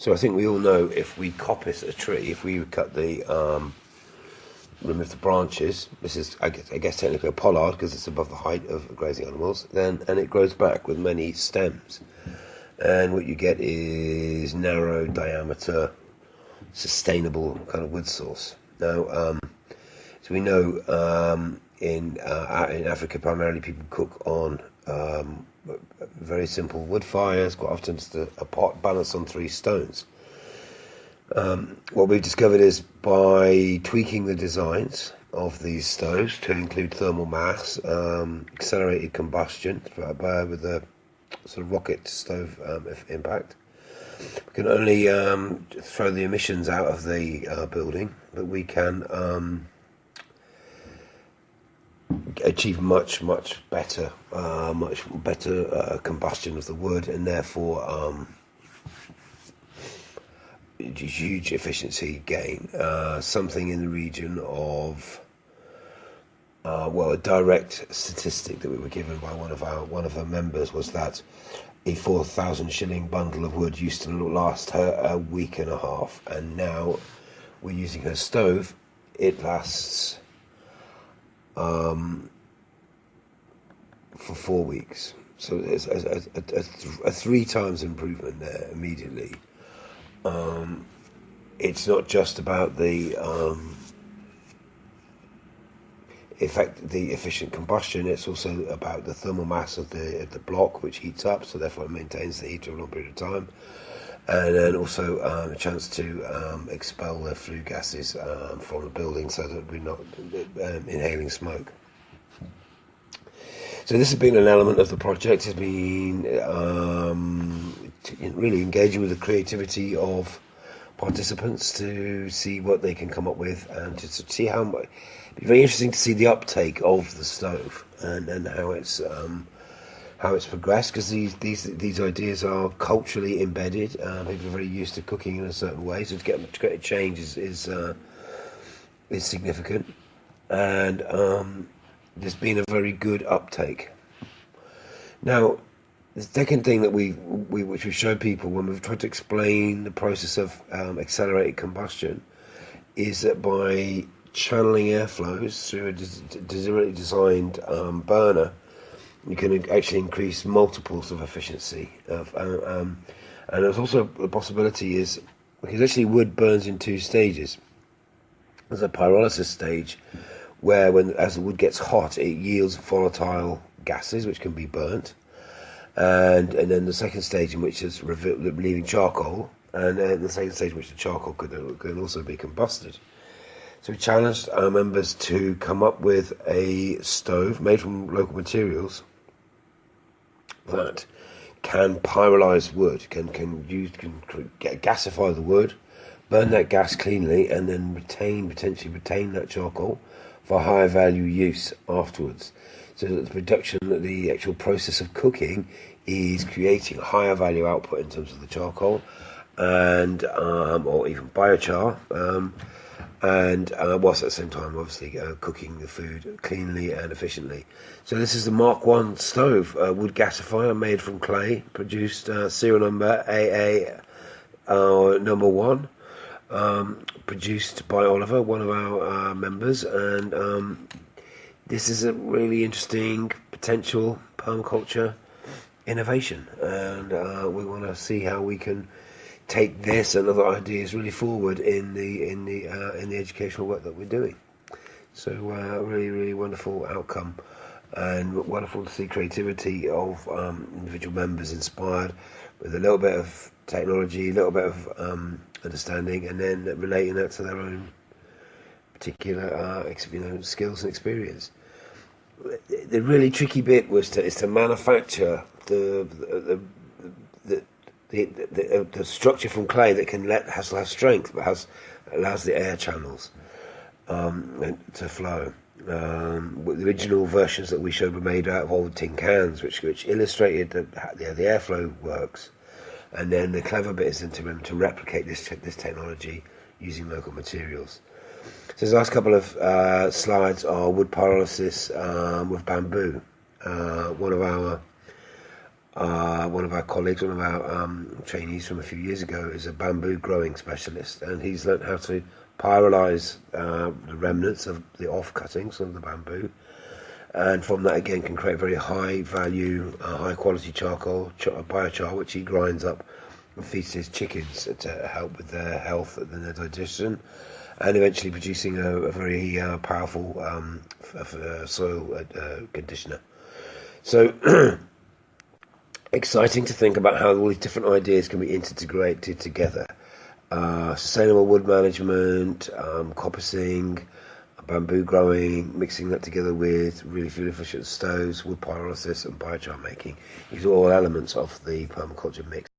So I think we all know if we coppice a tree, if we cut the remove the branches, this is I guess technically a pollard because it's above the height of grazing animals, and it grows back with many stems, and what you get is narrow diameter, sustainable kind of wood source. Now, so we know in Africa primarily people cook on very simple wood fires. Quite often it's a pot balanced on three stones. What we've discovered is by tweaking the designs of these stoves to include thermal mass, accelerated combustion with a sort of rocket stove impact, we can only throw the emissions out of the building, but we can achieve much better combustion of the wood, and therefore huge efficiency gain. Something in the region of a direct statistic that we were given by one of our members was that a 4,000 shilling bundle of wood used to last her a week and a half, and now we're using her stove. It lasts for 4 weeks. So there's a 3 times improvement there immediately. It's not just about the efficient combustion. It's also about the thermal mass of the block, which heats up, so therefore it maintains the heat for a long period of time, and then also a chance to expel the flue gases from the building, so that we're not inhaling smoke. So this has been an element of the project. Has been really engaging with the creativity of participants to see what they can come up with, and to see how much. It'd be very interesting to see the uptake of the stove and how it's progressed, because these ideas are culturally embedded. People are very used to cooking in a certain way, so to get a change is significant, and there's been a very good uptake. Now, the second thing that which we show people when we've tried to explain the process of accelerated combustion is that by channeling airflows through a deliberately designed burner, you can actually increase multiples of efficiency. And there's also the possibility is, because actually wood burns in 2 stages. There's a pyrolysis stage where as the wood gets hot, it yields volatile gases which can be burnt, and then the second stage in which is leaving charcoal, and the second stage in which the charcoal could also be combusted. So we challenged our members to come up with a stove made from local materials that can pyrolyze wood, can gasify the wood, burn that gas cleanly, and then potentially retain that charcoal for higher value use afterwards. So that the production, the actual process of cooking, is creating a higher value output in terms of the charcoal, and or even biochar, and whilst at the same time obviously cooking the food cleanly and efficiently. So this is the Mark 1 stove, wood gasifier made from clay, produced serial number AA number 1, produced by Oliver, one of our members, and this is a really interesting potential permaculture innovation, and we want to see how we can take this and other ideas really forward in the educational work that we're doing. So really wonderful outcome, and wonderful to see creativity of individual members inspired with a little bit of technology, a little bit of understanding, and then relating that to their own particular skills and experience. The really tricky bit is to manufacture the structure from clay that has strength, but allows the air channels to flow. The original versions that we showed were made out of old tin cans, which illustrated the airflow works, and then the clever bit is to replicate this technology using local materials. So the last couple of slides are wood pyrolysis with bamboo. One of our One of our colleagues, one of our trainees from a few years ago, is a bamboo growing specialist, and he's learnt how to pyrolyze the remnants of the off cuttings of the bamboo, and from that again can create very high value, high quality charcoal, biochar, which he grinds up and feeds to his chickens to help with their health and their digestion, and eventually producing a very powerful soil conditioner. So exciting to think about how all these different ideas can be integrated together. Sustainable wood management, coppicing, bamboo growing, mixing that together with really fuel efficient stoves, wood pyrolysis and biochar making. These are all elements of the permaculture mix.